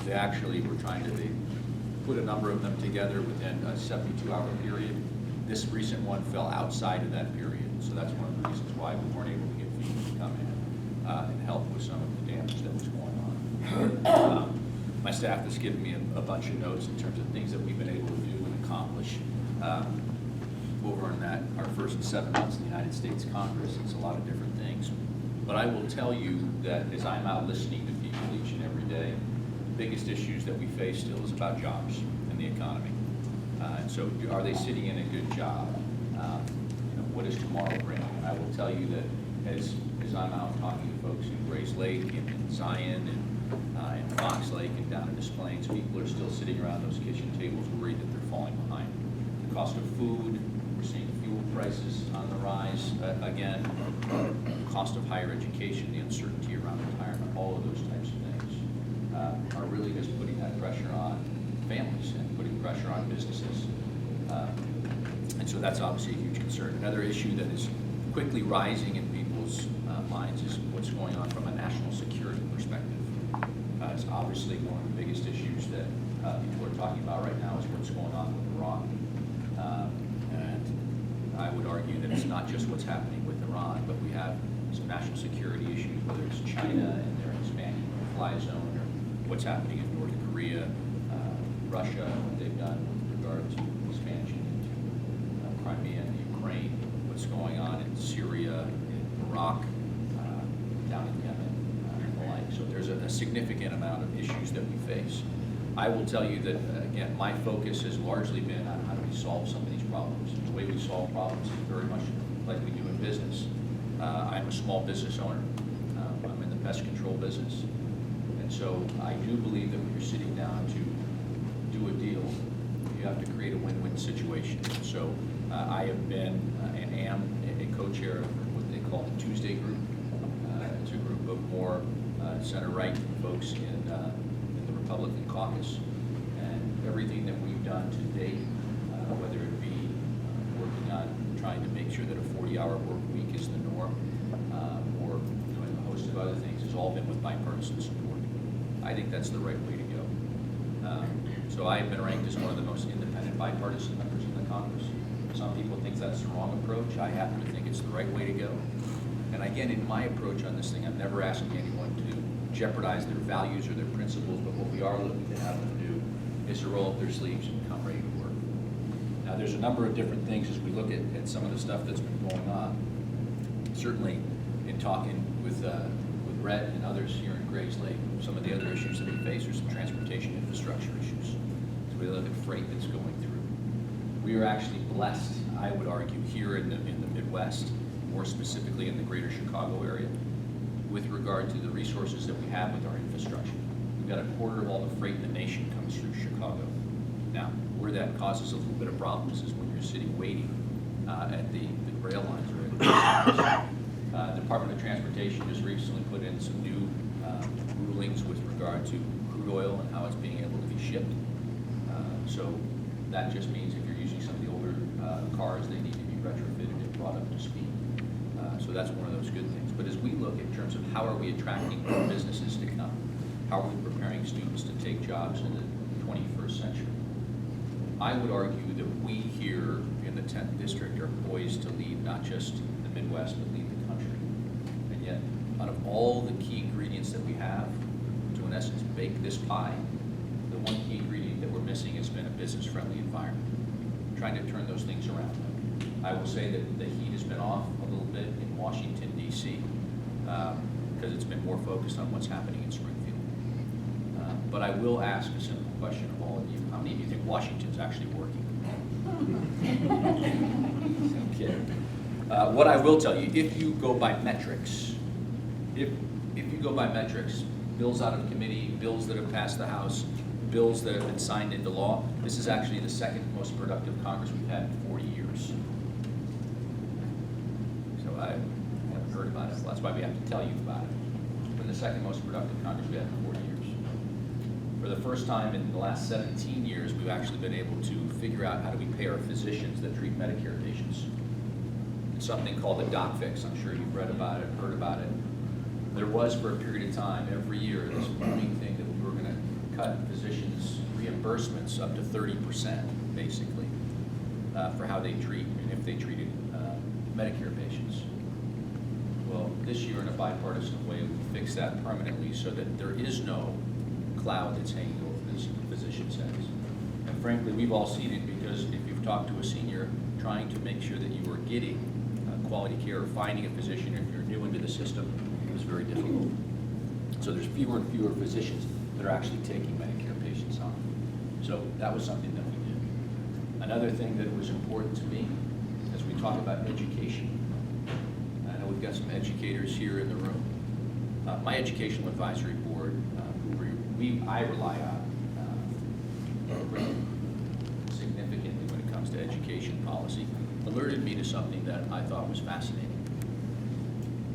They actually were they put a number of them together within a 72-hour period. This recent one fell outside of that period, so that's one of the reasons why we weren't able to get FEMA to come in and help with some of the damage that was going on. My staff has given me a bunch of notes in terms of things that we've been able to do and accomplish over in our first 7 months in the United States Congress. It's a lot of different things. But I will tell you that as I'm out listening to people each and every day, the biggest issues that we face still is about jobs and the economy. And so are they sitting in a good job? What does tomorrow bring? And I will tell you that as I'm out talking to folks in Grayslake and in Zion and Fox Lake and down in Des Plaines, people are still sitting around those kitchen tables worried that they're falling behind. The cost of food, we're seeing fuel prices on the rise again, the cost of higher education, the uncertainty around retirement, all of those types of things are really just putting that pressure on families and putting pressure on businesses. And so that's obviously a huge concern. Another issue that is quickly rising in people's minds is what's going on from a national security perspective. It's obviously one of the biggest issues that people are talking about right now is what's going on with Iran. And I would argue that it's not just what's happening with Iran, but we have some national security issues, whether it's China and their expanding fly zone, or what's happening in North Korea, Russia, what they've done with regard to expansion into Crimea and Ukraine, what's going on in Syria, in Iraq, down in Yemen, and the like. So there's a significant amount of issues that we face. I will tell you that, again, my focus has largely been on how do we solve some of these problems. The way we solve problems is very much like we do in business. I'm a small business owner. I'm in the pest control business. And so I do believe that when you're sitting down to do a deal, you have to create a win-win situation. So I have been and am a co-chair of what they call the Tuesday Group. It's a group of more center-right folks in the Republican caucus. And everything that we've done to date, whether it be working on trying to make sure that a 40-hour work week is the norm, or doing a host of other things, has all been with bipartisan support. I think that's the right way to go. So I have been ranked as one of the most independent bipartisan members in the Congress. Some people think that's the wrong approach. I happen to think it's the right way to go. And again, in my approach on this thing, I'm never asking anyone to jeopardize their values or their principles, but what we are looking to have them do is to roll up their sleeves and come ready to work. Now, there's a number of different things as we look at some of the stuff that's been going on. Certainly, in talking with Rhett and others here in Grayslake, some of the other issues that we face are some transportation infrastructure issues. So we look at freight that's going through. We are actually blessed, I would argue, here in the Midwest, more specifically in the greater Chicago area, with regard to the resources that we have with our infrastructure. We've got a quarter of all the freight in the nation comes through Chicago. Now, where that causes a little bit of problems is when you're sitting waiting at the rail lines or at the Department of Transportation just recently put in some new rulings with regard to crude oil and how it's being able to be shipped. So that just means if you're using some of the older cars, they need to be retrofitted and brought up to speed. So that's one of those good things. But as we look in terms of how are we attracting more businesses to come, how are we preparing students to take jobs in the 21st century, I would argue that we here in the 10th District are poised to lead not just the Midwest, but lead the country. And yet, out of all the key ingredients that we have to, in essence, bake this pie, the one key ingredient that we're missing has been a business-friendly environment. Trying to turn those things around. I will say that the heat has been off a little bit in Washington, D.C., because it's been more focused on what's happening in Springfield. But I will ask a simple question of all of you. How many of you think Washington's actually working? Okay. What I will tell you, if you go by metrics, if you go by metrics, bills out of committee, bills that have passed the House, bills that have been signed into law, this is actually the second most productive Congress we've had in 40 years. So I haven't heard about it. Well, that's why we have to tell you about it. It's been the second most productive Congress we've had in 40 years. For the first time in the last 17 years, we've actually been able to figure out how do we pay our physicians that treat Medicare patients. It's something called the doc fix. I'm sure you've read about it, heard about it. There was, for a period of time, every year, this booming thing that we were going to cut physicians' reimbursements up to 30%, basically, for how they treat and if they treated Medicare patients. Well, this year, in a bipartisan way, we fixed that permanently so that there is no cloud that's hanging over this physician's heads. And frankly, we've all seen it, because if you've talked to a senior trying to make sure that you are getting quality care or finding a physician if you're new into the system, it was very difficult. So there's fewer and fewer physicians that are actually taking Medicare patients on. So that was something that we did. Another thing that was important to me, as we talk about education, I know we've got some educators here in the room. My educational advisory board, I rely on significantly when it comes to education policy, alerted me to something that I thought was fascinating.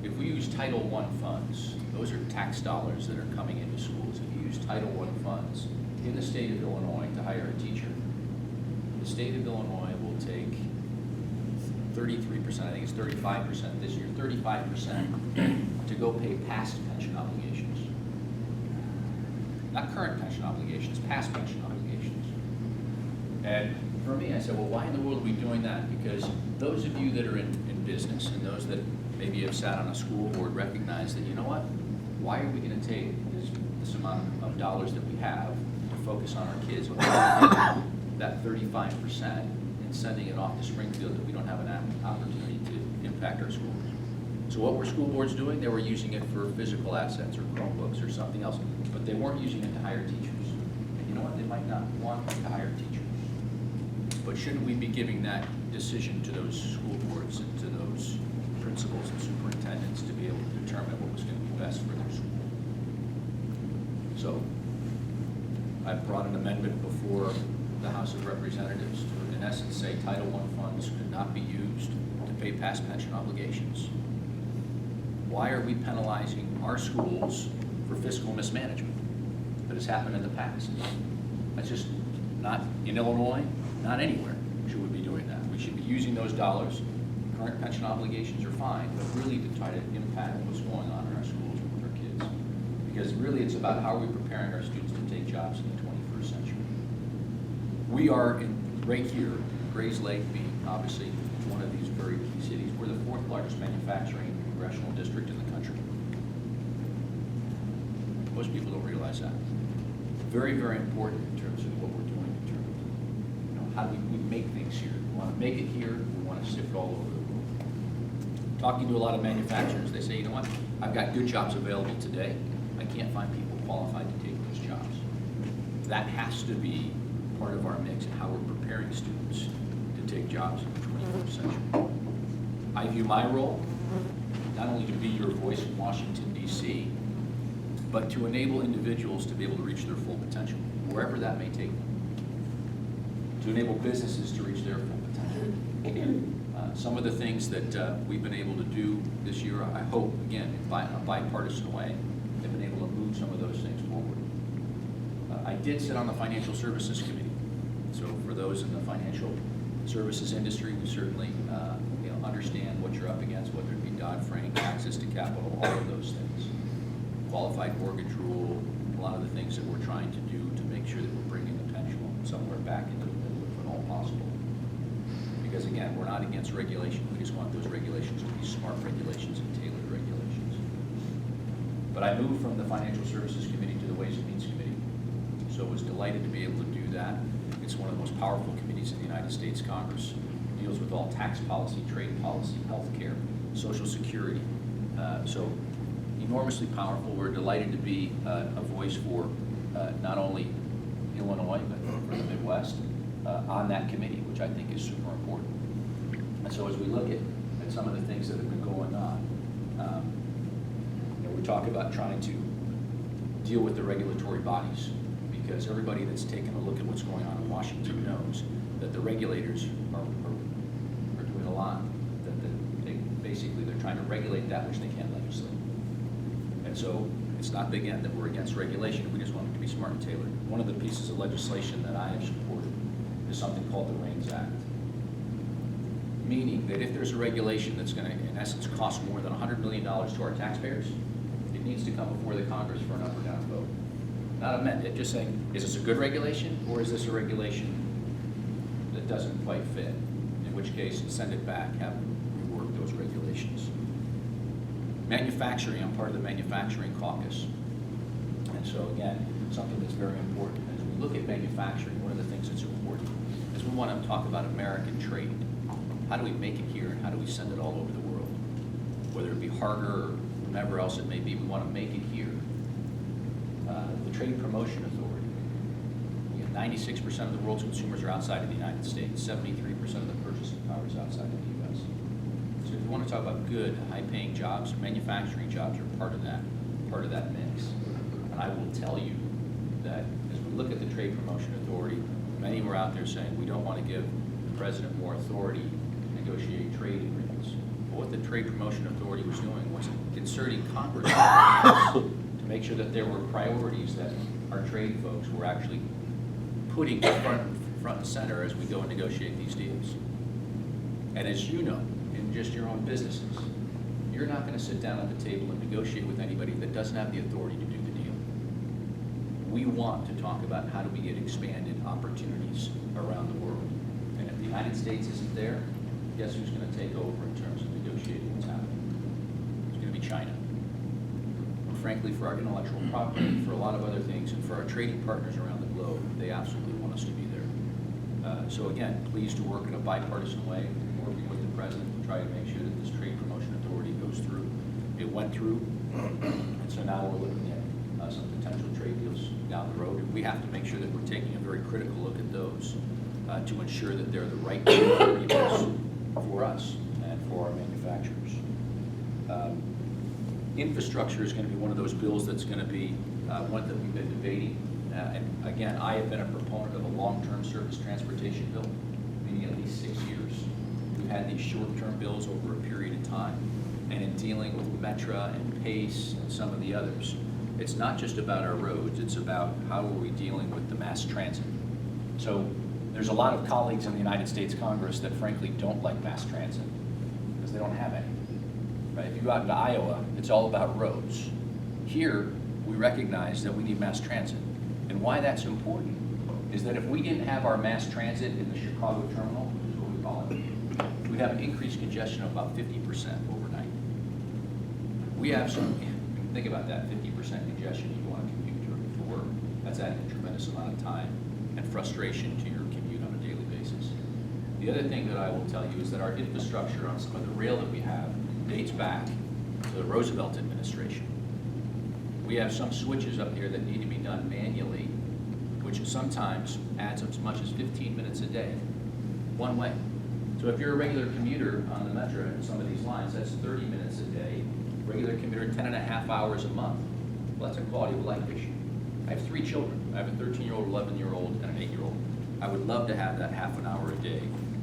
If we use Title I funds, those are tax dollars that are coming into schools. If you use Title I funds in the state of Illinois to hire a teacher, the state of Illinois will take 33%, I think it's 35% this year, 35% to go pay past pension obligations. Not current pension obligations, past pension obligations. And for me, I said, well, why in the world are we doing that? Because those of you that are in business and those that maybe have sat on a school board recognize that, you know what? Why are we going to take this amount of dollars that we have to focus on our kids when we're getting that 35% and sending it off to Springfield that we don't have an opportunity to impact our schools? So what were school boards doing? They were using it for physical assets or Chromebooks or something else, but they weren't using it to hire teachers. And you know what? They might not want to hire teachers. But shouldn't we be giving that decision to those school boards and to those principals and superintendents to be able to determine what was going to be best for their school? So I brought an amendment before the House of Representatives to, in essence, say Title I funds could not be used to pay past pension obligations. Why are we penalizing our schools for fiscal mismanagement that has happened in the past? That's just not in Illinois, not anywhere should we be doing that. We should be using those dollars. Current pension obligations are fine, but really to try to impact what's going on in our schools with our kids. Because really it's about how are we preparing our students to take jobs in the 21st century. We are right here, Grayslake being obviously one of these very key cities. We're the 4th largest manufacturing congressional district in the country. Most people don't realize that. Very, very important in terms of what we're doing in terms of how do we make things here. We want to make it here, we want to ship it all over the world. Talking to a lot of manufacturers, they say, you know what, I've got good jobs available today. I can't find people qualified to take those jobs. That has to be part of our mix and how we're preparing students to take jobs in the 21st century. I view my role not only to be your voice in Washington, D.C., but to enable individuals to be able to reach their full potential, wherever that may take them. To enable businesses to reach their full potential. Some of the things that we've been able to do this year, I hope, again, in a bipartisan way, have been able to move some of those things forward. I did sit on the Financial Services Committee. So for those in the financial services industry, we certainly understand what you're up against, whether it be Dodd-Frank, access to capital, all of those things. Qualified mortgage rule, a lot of the things that we're trying to do to make sure that we're bringing the pendulum somewhere back into the middle if at all possible. Because again, we're not against regulation, we just want those regulations to be smart regulations and tailored regulations. But I moved from the Financial Services Committee to the Ways and Means Committee, so I was delighted to be able to do that. It's one of the most powerful committees in the United States Congress. It deals with all tax policy, trade policy, healthcare, Social Security. So enormously powerful. We're delighted to be a voice for not only Illinois, but for the Midwest on that committee, which I think is super important. And so as we look at some of the things that have been going on, we talk about trying to deal with the regulatory bodies, because everybody that's taken a look at what's going on in Washington knows that the regulators are doing a lot. That they're trying to regulate that which they can't legislate. And so it's not, again, that we're against regulation, we just want it to be smart and tailored. One of the pieces of legislation that I have supported is something called the REINS Act. Meaning that if there's a regulation that's going to, in essence, cost more than $100 million to our taxpayers, it needs to come before the Congress for an up or down vote. not amend it, just saying, is this a good regulation, or is this a regulation that doesn't quite fit? In which case, send it back, have rework those regulations. Manufacturing, I'm part of the manufacturing caucus. And so again, something that's very important. As we look at manufacturing, one of the things that's important is we want to talk about American trade. How do we make it here, and how do we send it all over the world? Whether it be Harger or whomever else it may be, we want to make it here. The Trade Promotion Authority. 96% of the world's consumers are outside of the United States. 73% of the purchasing power is outside of the U.S. So if you want to talk about good, high-paying jobs, manufacturing jobs are part of that mix. And I will tell you that as we look at the Trade Promotion Authority, many were out there saying we don't want to give the president more authority to negotiate trade agreements. But what the Trade Promotion Authority was doing was inserting Congress to make sure that there were priorities that our trade folks were actually putting front and center as we go and negotiate these deals. And as you know, in just your own businesses, you're not going to sit down at the table and negotiate with anybody that doesn't have the authority to do the deal. We want to talk about how do we get expanded opportunities around the world. And if the United States isn't there, guess who's going to take over in terms of negotiating what's happening? It's going to be China. And frankly, for our intellectual property, for a lot of other things, and for our trading partners around the globe, they absolutely want us to be there. So again, pleased to work in a bipartisan way, working with the president to try to make sure that this Trade Promotion Authority goes through. It went through, and so now we're looking at some potential trade deals down the road. And we have to make sure that we're taking a very critical look at those to ensure that they're the right agreements for us and for our manufacturers. Infrastructure is going to be one of those bills that's going to be one that we've been debating. And again, I have been a proponent of a long-term surface transportation bill, meaning at least 6 years. We've had these short-term bills over a period of time. And in dealing with Metra and PACE and some of the others, it's not just about our roads, it's about how are we dealing with the mass transit. So there's a lot of colleagues in the United States Congress that frankly don't like mass transit because they don't have any. Right? If you go out into Iowa, it's all about roads. Here, we recognize that we need mass transit. And why that's important is that if we didn't have our mass transit in the Chicago terminal, which is what we call it, we'd have an increased congestion of about 50% overnight. We have some, think about that, 50% congestion you want to commute to work. That's adding a tremendous amount of time and frustration to your commute on a daily basis. The other thing that I will tell you is that our infrastructure on some of the rail that we have dates back to the Roosevelt administration. We have some switches up here that need to be done manually, which sometimes adds up as much as 15 minutes a day, one way. So if you're a regular commuter on the Metro and some of these lines, that's 30 minutes a day. Regular commuter, 10.5 hours a month. Well, that's a quality of life issue. I have 3 children. I have a 13-year-old, 11-year-old, and an 8-year-old. I would love to have that half an hour a day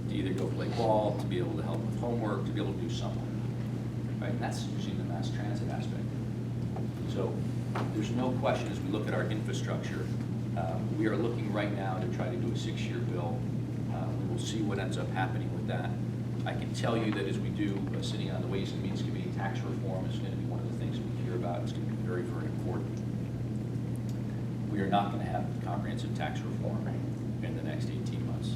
to either go play ball, to be able to help with homework, to be able to do something. Right? And that's usually the mass transit aspect. So there's no question as we look at our infrastructure, we are looking right now to try to do a 6-year bill. We will see what ends up happening with that. I can tell you that as we do, sitting on the Ways and Means Committee, tax reform is going to be one of the things we hear about. It's going to be very, very important. We are not going to have comprehensive tax reform in the next 18 months.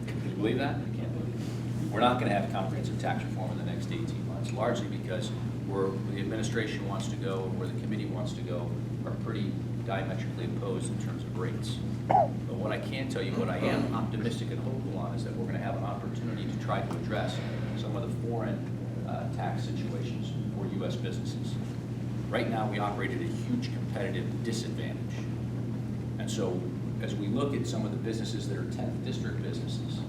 Can you believe that? I can't believe it. We're not going to have comprehensive tax reform in the next 18 months, largely because where the administration wants to go and where the committee wants to go are pretty diametrically opposed in terms of rates. But what I can tell you, what I am optimistic and hopeful on is that we're going to have an opportunity to try to address some of the foreign tax situations for U.S. businesses. Right now, we operate at a huge competitive disadvantage. And so as we look at some of the businesses that are 10th district businesses,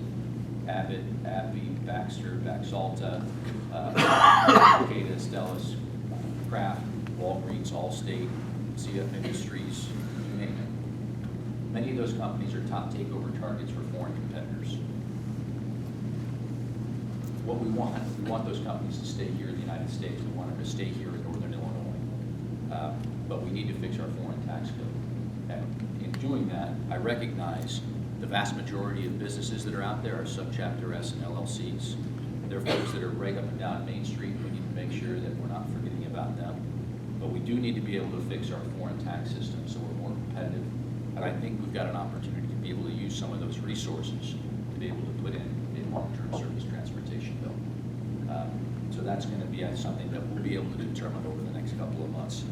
Abbott, AbbVie, Baxter, Baxalta, Takeda, Stellis, Kraft, Walgreens, Allstate, CF Industries, you name it. Many of those companies are top takeover targets for foreign competitors. What we want those companies to stay here in the United States. We want them to stay here in Northern Illinois. But we need to fix our foreign tax code. And in doing that, I recognize the vast majority of businesses that are out there are subchapter S and LLCs. They're folks that are right up and down Main Street. We need to make sure that we're not forgetting about them. But But we do need to be able to fix our foreign tax system so we're more competitive. And I think we've got an opportunity to be able to use some of those resources to be able to put in a long-term surface transportation bill. So that's going to be something that we'll be able to determine over the next couple of months,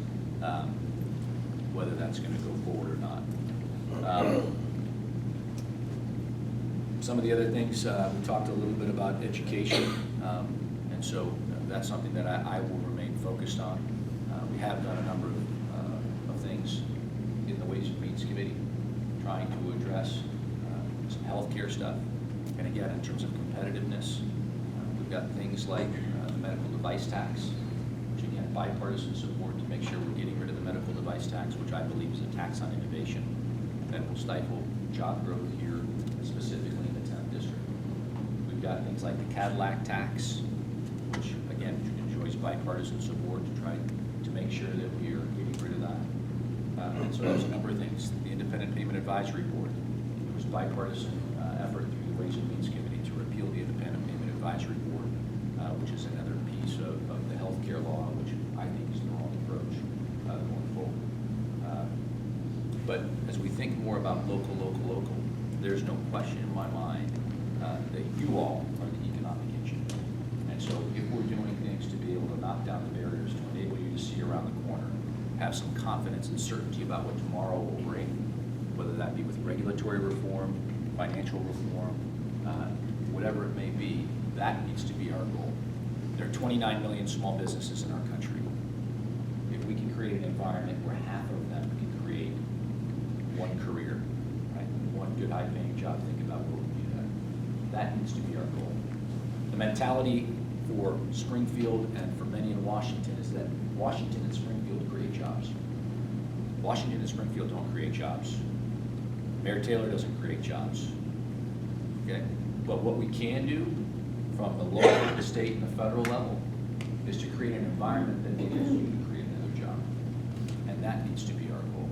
whether that's going to go forward or not. Some of the other things, we talked a little bit about education, and so that's something that I will remain focused on. We have done a number of things in the Ways and Means Committee, trying to address some healthcare stuff. And again, in terms of competitiveness, we've got things like the medical device tax, which again, bipartisan support to make sure we're getting rid of the medical device tax, which I believe is a tax on innovation that will stifle job growth here, specifically in the 10th district. We've got things like the Cadillac tax, which again enjoys bipartisan support to try to make sure that we are getting rid of that. And so there's a number of things. The Independent Payment Advisory Board, there was bipartisan effort through the Ways and Means Committee to repeal the Independent Payment Advisory Board, which is another piece of the healthcare law, which I think is the wrong approach going forward. But as we think more about local, there's no question in my mind that you all are the economic engine. And so if we're doing things to be able to knock down the barriers to enable you to see around the corner, have some confidence and certainty about what tomorrow will bring, whether that be with regulatory reform, financial reform, whatever it may be, that needs to be our goal. There are 29 million small businesses in our country. If we can create an environment where half of them can create one career, right, one good high-paying job, think about what would be that. That needs to be our goal. The mentality for Springfield and for many in Washington is that Washington and Springfield create jobs. Washington and Springfield don't create jobs. Mayor Taylor doesn't create jobs. Okay? But what we can do from the local, the state, and the federal level is to create an environment that enables you to create another job. And that needs to be our goal.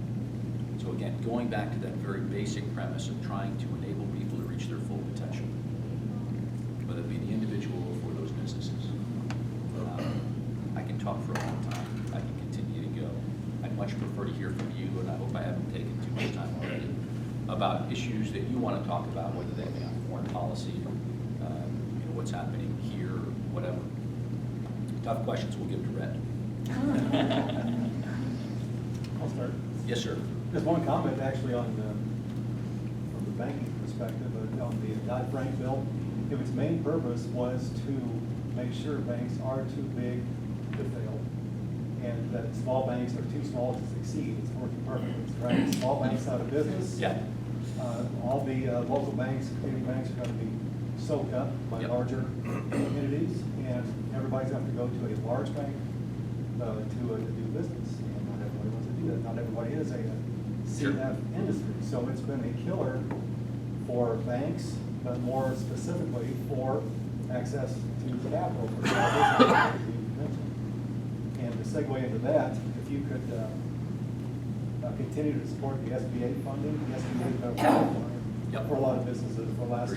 So again, going back to that very basic premise of trying to enable people to reach their full potential, whether it be the individual or for those businesses. I can talk for a long time. I can continue to go. I'd much prefer to hear from you, and I hope I haven't taken too much time already, about issues that you want to talk about, whether they be on foreign policy, what's happening here, or whatever. Tough questions we'll give to Red. I'll start. Yes, sir. Just one comment actually on from the banking perspective on the Dodd-Frank bill. If its main purpose was to make sure banks are too big to fail, and that small banks are too small to succeed, it's working perfectly. It's driving small banks out of business. Yeah. All the local banks, community banks are going to be soaked up by larger entities, and everybody's going to have to go to a large bank to do business. And not everybody wants to do that. Not everybody is a CF industry. So it's been a killer for banks, but more specifically for access to capital for small businesses, as you mentioned. And to segue into that, if you could continue to support the SBA funding, the SBA for a lot of businesses for the last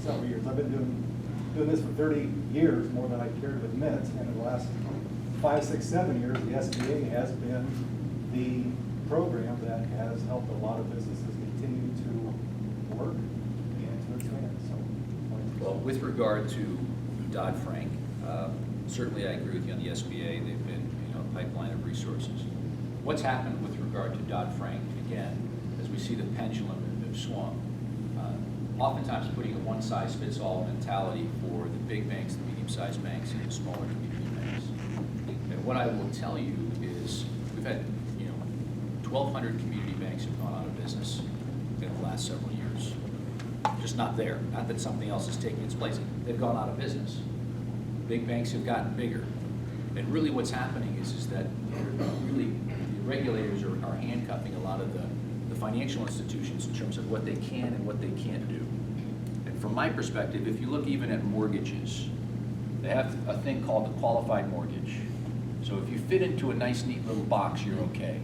several years. I've been doing this for 30 years, more than I care to admit, and in the last 5, 6, 7 years, the SBA has been the program that has helped a lot of businesses continue to work and to expand. So, well, with regard to Dodd-Frank, certainly I agree with you on the SBA. They've been, a pipeline of resources. What's happened with regard to Dodd-Frank, again, as we see the pendulum have swung, oftentimes putting a one-size-fits-all mentality for the big banks, the medium-sized banks, and the smaller community banks. And what I will tell you is we've had, 1,200 community banks have gone out of business in the last several years. Just not there. Not that something else is taking its place. They've gone out of business. Big banks have gotten bigger. And really what's happening is that really the regulators are handcuffing a lot of the financial institutions in terms of what they can and what they can't do. And from my perspective, if you look even at mortgages, they have a thing called the qualified mortgage. So if you fit into a nice, neat little box, you're okay.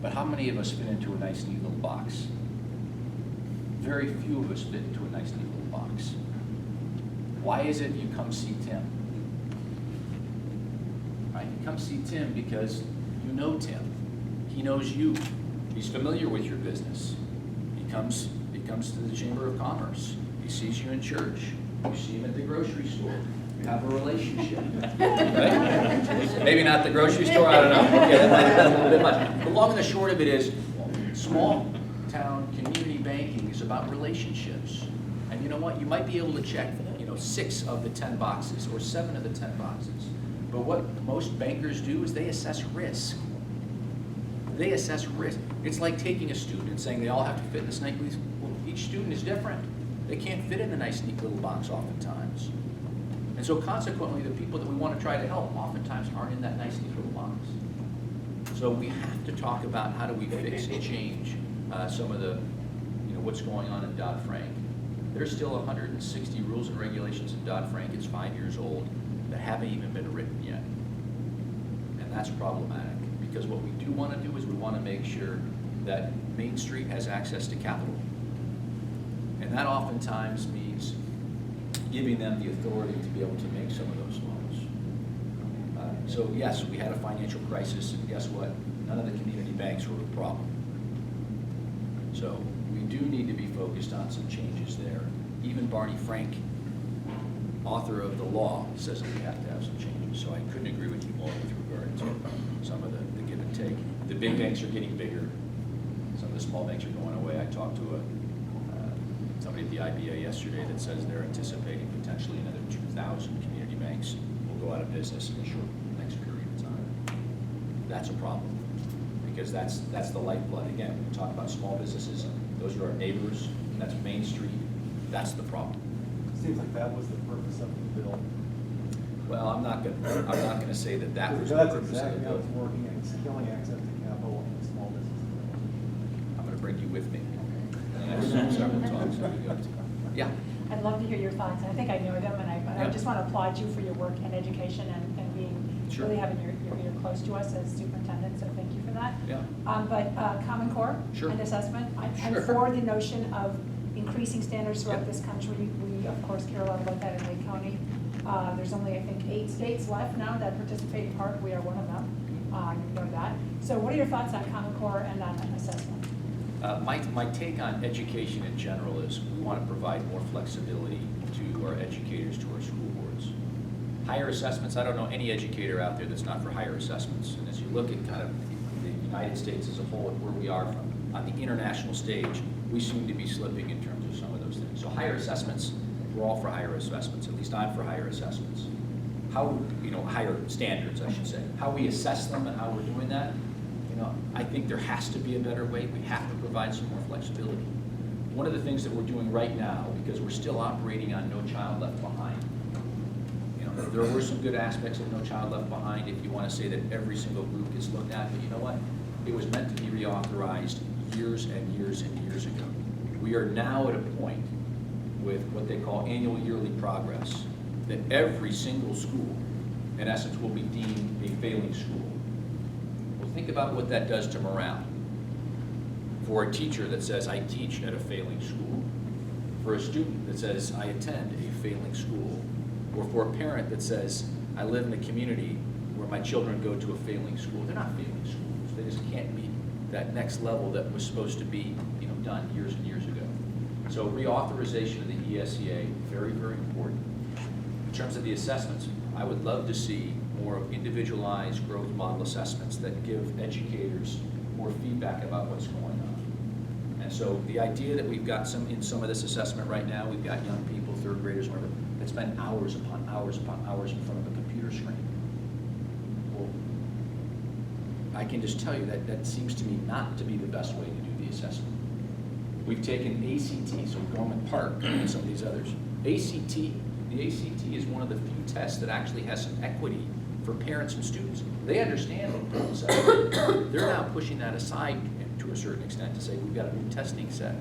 But how many of us fit into a nice, neat little box? Very few of us fit into a nice, neat little box. Why is it you come see Tim? Right? You come see Tim because you know Tim. He knows you. He's familiar with your business. He comes to the Chamber of Commerce. He sees you in church. You see him at the grocery store. You have a relationship. Right? Maybe not the grocery store, I don't know. Okay, that's a little bit much. The long and the short of it is, small town community banking is about relationships. And you know what? You might be able to check, 6 of the 10 boxes or 7 of the 10 boxes. But what most bankers do is they assess risk. They assess risk. It's like taking a student and saying they all have to fit in this nice, well, each student is different. They can't fit in the nice, neat little box oftentimes. And so consequently, the people that we want to try to help oftentimes aren't in that nice, neat little box. So we have to talk about how do we fix and change some of the, what's going on in Dodd-Frank. There's still 160 rules and regulations in Dodd-Frank. It's 5 years old that haven't even been written yet. And that's problematic, because what we do want to do is we want to make sure that Main Street has access to capital. And that oftentimes means giving them the authority to be able to make some of those loans. So yes, we had a financial crisis, and guess what? None of the community banks were a problem. So we do need to be focused on some changes there. Even Barney Frank, author of the law, says that we have to have some changes. So I couldn't agree with you more with regard to some of the give and take. The big banks are getting bigger. Some of the small banks are going away. I talked to somebody at the IBA yesterday that says they're anticipating potentially another 2,000 community banks will go out of business in the next period of time. That's a problem, because that's the lifeblood. Again, when we talk about small businesses, those are our neighbors, that's Main Street, that's the problem. Seems like that was the purpose of the bill. Well, I'm not gonna say that was the That's purpose of the exactly how bill. it's working, and it's killing access to capital in small businesses. I'm gonna bring you with me. In the next several talks that we go to. Yeah. I'd love to hear your thoughts. I think I know them, but I Yeah. just want to applaud you for your work in education and being, Sure. really having your ear close to us as superintendent, so thank you for that. Yeah. But Common Core Sure. and assessment, I'm Sure. for the notion of increasing standards throughout Yeah. this country. We, of course, care a lot about that in Lake County. There's only, I think, 8 states left now that participate in PARC. We are one of them. You know that. So what are your thoughts on Common Core and on assessment? My take on education in general is we want to provide more flexibility to our educators, to our school boards. Higher assessments, I don't know any educator out there that's not for higher assessments. And as you look at kind of the United States as a whole and where we are from on the international stage, we seem to be slipping in terms of some of those things. So higher assessments, we're all for higher assessments, at least I'm for higher assessments. How, higher standards, I should say. How we assess them and how we're doing that, I think there has to be a better way. We have to provide some more flexibility. One of the things that we're doing right now, because we're still operating on No Child Left Behind, there were some good aspects of No Child Left Behind if you want to say that every single group gets looked at, but you know what? It was meant to be reauthorized years and years and years ago. We are now at a point with what they call annual yearly progress, that every single school, in essence, will be deemed a failing school. Well, think about what that does to morale. For a teacher that says, I teach at a failing school, for a student that says, I attend a failing school, or for a parent that says, I live in a community where my children go to a failing school. They're not failing schools. They just can't meet that next level that was supposed to be done years and years ago. So reauthorization of the ESEA, very, very important. In terms of the assessments, I would love to see more of individualized growth model assessments that give educators more feedback about what's going on. And so the idea that we've got in some of this assessment right now, we've got young people, third graders, whatever, that spend hours upon hours upon hours in front of a computer screen. Well, I can just tell you that seems to me not to be the best way to do the assessment. We've taken ACT, so Gorman Park and some of these others. The ACT is one of the few tests that actually has some equity for parents and students. They understand it. They're now pushing that aside to a certain extent to say we've got a new testing set.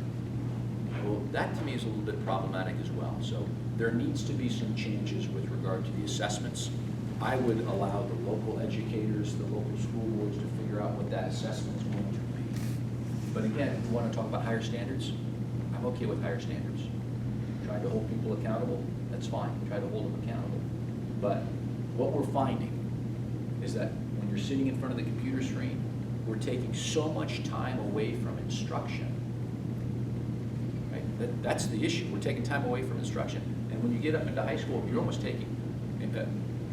Well, that to me is a little bit problematic as well. So there needs to be some changes with regard to the assessments. I would allow the local educators, the local school boards to figure out what that assessment is going to be. But again, if you want to talk about higher standards, I'm okay with higher standards. Trying to hold people accountable, that's fine. Try to hold them accountable. But what we're finding is that when you're you're sitting in front of the computer screen, we're taking so much time away from instruction. Right? That's the issue. We're taking time away from instruction. And when you get up into high school, you're almost taking,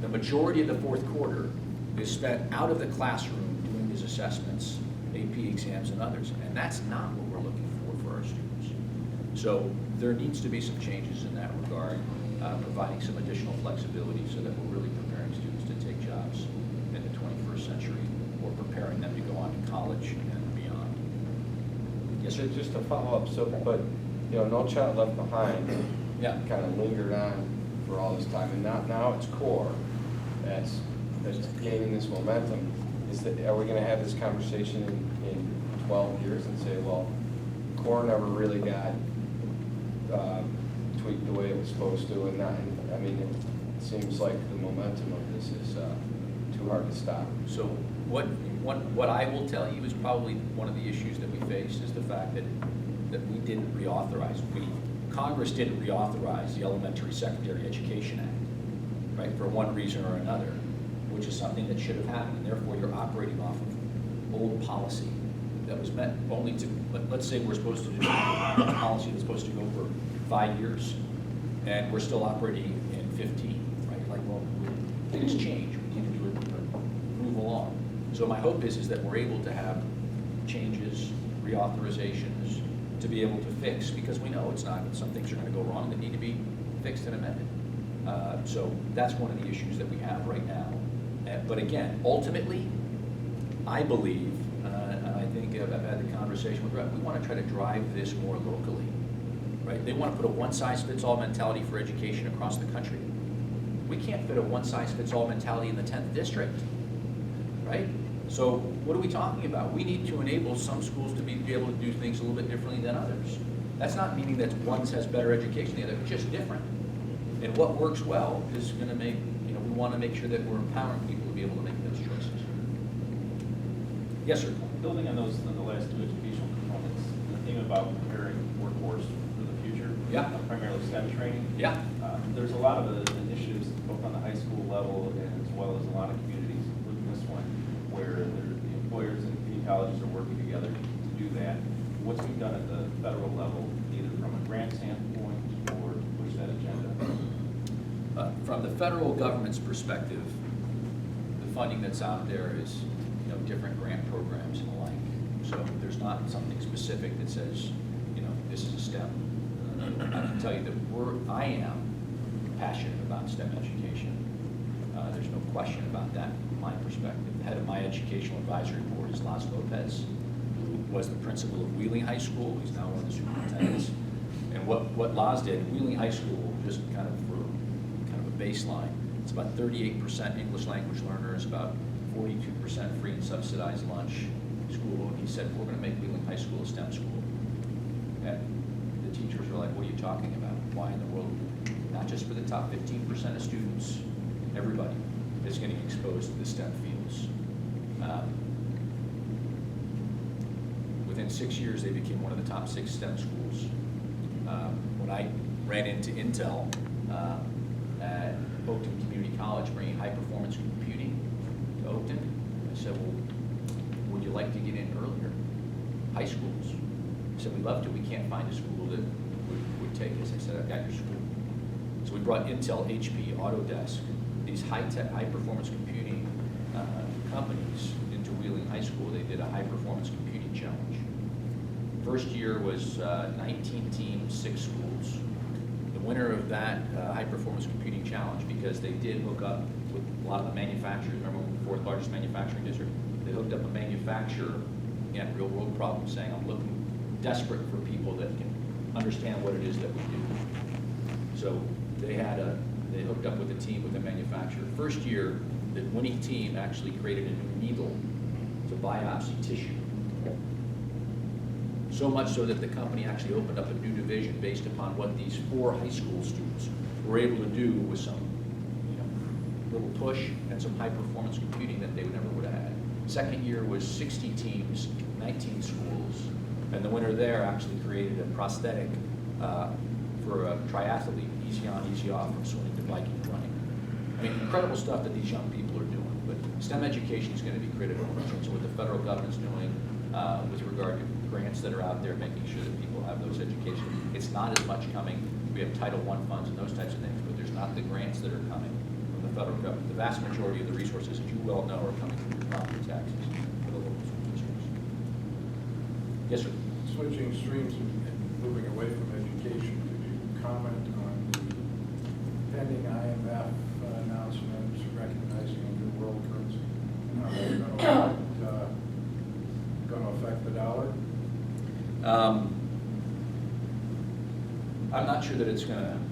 the majority of the fourth quarter is spent out of the classroom doing these assessments, AP exams and others. And that's not what we're looking for our students. So there needs to be some changes in that regard, providing some additional flexibility so that we're really preparing students to take jobs in the 21st century, or preparing them to go on to college and beyond. Yes, sir? Just to follow up, so, but, you know, No Child Left Behind Yeah. kind of lingered on for all this time, and now it's core that's gaining this momentum. Are we gonna have this conversation in 12 years and say, well, core never really got tweaked the way it was supposed to, and I mean, it seems like the momentum of this is too hard to stop. So what I will tell you is probably one of the issues that we face is the fact that we didn't reauthorize. Congress didn't reauthorize the Elementary Secondary Education Act, right, for one reason or another, which is something that should have happened, and therefore you're operating off of old policy that was meant only to, let's say we're supposed to do a policy that's supposed to go for 5 years, and we're still operating in 15, right? Like, well, things change, we need to do it, move along. So my hope is that we're able to have changes, reauthorizations, to be able to fix, because we know it's not, some things are gonna go wrong that need to be fixed and amended. So that's one of the issues that we have right now. But again, ultimately, I believe, and I think I've had the conversation with Rep, we want to try to drive this more locally, right? They want to put a one-size-fits-all mentality for education across the country. We can't fit a one-size-fits-all mentality in the 10th district, right? So what are we talking about? We need to enable some schools to be able to do things a little bit differently than others. That's not meaning that one has better education than the other, it's just different. And what works well is going to make, we want to make sure that we're empowering people to be able to make those choices. Yes, sir. Building on the last two educational components, the theme about preparing workforce for the future, Yeah. Primarily STEM training. Yeah. There's a lot of initiatives, both on the high school level and as well as a lot of communities, including this one, where the employers and community colleges are working together to do that. What's being done at the federal level, either from a grant standpoint or to push that agenda? From the federal government's perspective, the funding that's out there is, different grant programs and the like. So there's not something specific that says, this is a STEM. I can tell you that I am passionate about STEM education. There's no question about that from my perspective. The head of my educational advisory board is Las Lopez, who was the principal of Wheeling High School. He's now one of the superintendents. And what Las did, Wheeling High School, just kind of for kind of a baseline, it's about 38% English language learners, about 42% free and subsidized lunch school. And he said, we're going to make Wheeling High School a STEM school. And the teachers were like, what are you talking about? Why in the world? Not just for the top 15% of students, everybody is getting exposed to the STEM fields. Within 6 years, they became one of the top 6 STEM schools. When I ran into Intel at Oakton Community College bringing high-performance computing to Oakton, I said, well, would you like to get in earlier? High schools. I said, we'd love to. We can't find a school that would take us. I said, I've got your school. So we brought Intel, HP, Autodesk, these high-tech, high-performance computing companies into Wheeling High School. They did a high-performance computing challenge. First year was 19 teams, 6 schools. The winner of that high-performance computing challenge, because they did hook up with a lot of the manufacturers. Remember, we're the 4th largest manufacturing district? They hooked up a manufacturer in real-world problems, saying, I'm looking desperate for people that can understand what it is that we do. So they hooked up with a team with a manufacturer. First year, the winning team actually created a new needle to biopsy tissue. So much so that the company actually opened up a new division based upon what these 4 high school students were able to do with some, little push and some high performance computing that they never would have had. Second year was 60 teams, 19 schools, and the winner there actually created a prosthetic for a triathlete, easy on, easy off, from swimming to biking to running. I mean, incredible stuff that these young people are doing, but STEM education is going to be critical. So what the federal government's doing with regard to grants that are out there, making sure that people have those education. It's not as much coming, we have Title I funds and those types of things, but there's not the grants that are coming from the federal government. The vast majority of the resources, as you well know, are coming from your property taxes for the local school districts. Yes, sir. Switching streams and moving away from education, could you comment on the pending IMF announcements recognizing a new world currency? And how that's going to affect the dollar? I'm not sure that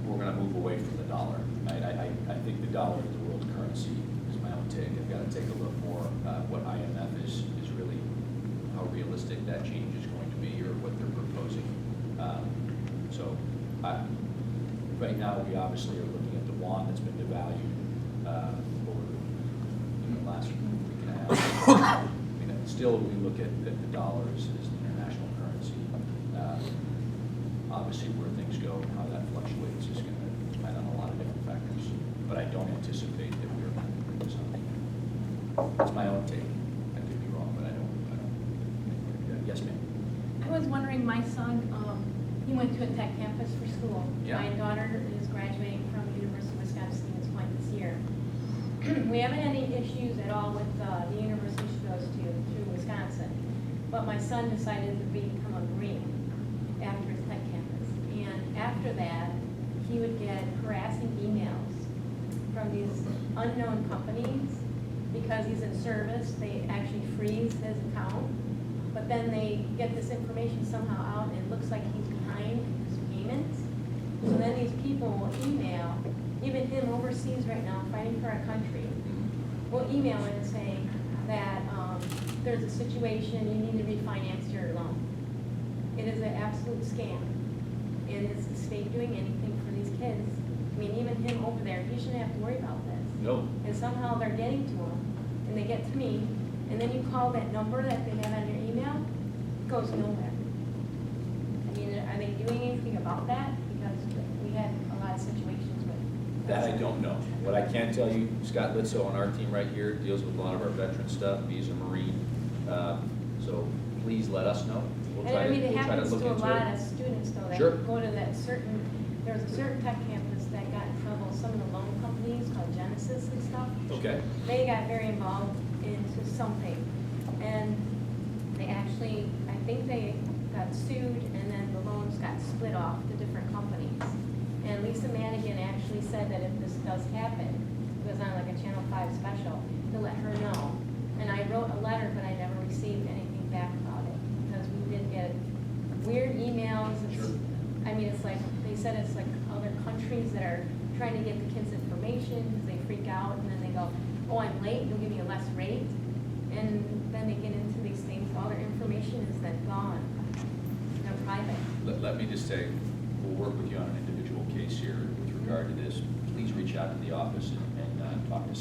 we're gonna move away from the dollar. I think the dollar is the world currency is my own take. I've got to take a look more what IMF is really, how realistic that change is going to be or what they're proposing. Right now, we obviously are looking at the yuan that's been devalued over the last week and a half. Still, we look at the dollar as the international currency. Obviously, where things go and how that fluctuates is going to depend on a lot of different factors. But I don't anticipate that we're going to bring something. It's my own take. I could be wrong, but I don't. Yes, ma'am. I was wondering, my son, he went to a tech campus for school. Yeah. My daughter is graduating from the University of Wisconsin-Stevens Point this year. We haven't had any issues at all with the university she goes to through Wisconsin. But my son decided to become a Marine after his tech campus. And after that, he would get harassing emails from these unknown companies because he's in service. They actually freeze his account, but then they get this information somehow out and it looks like he's behind his payments. So then these people will email, even him overseas right now fighting for our country, will email him and say that there's a situation, you need to refinance your loan. It is an absolute scam. And is the state doing anything for these kids? I mean, even him over there, he shouldn't have to worry about this. No. And somehow they're getting to him, and they get to me, and then you call that number that they have on your email, it goes nowhere. I mean, are they doing anything about that? Because we had a lot of situations with. That I don't know. What I can tell you, Scott Litzo on our team right here deals with a lot of our veteran stuff. He's a Marine. So please let us know. We'll And I mean, it we'll try happens look to a into lot it. of students though, that Sure. go to that certain, there was a certain tech campus that got in trouble, some of the loan companies called Genesis and stuff. Okay. They got very involved into something. And they actually, I think they got sued and then the loans got split off to different companies. And Lisa Madigan actually said that if this does happen, it was on like a Channel 5 special, to let her know. And I wrote a letter, but I never received anything back about it because we did get weird emails. Sure. I mean, it's like, they said it's like other countries that are trying to get the kids information because they freak out and then they go, oh, I'm late, you'll give me a less rate. And then they get into these things, all their information is then gone. They're private. Let me just say, we'll work with you on an individual case here with regard to this. Please reach out to the office and talk to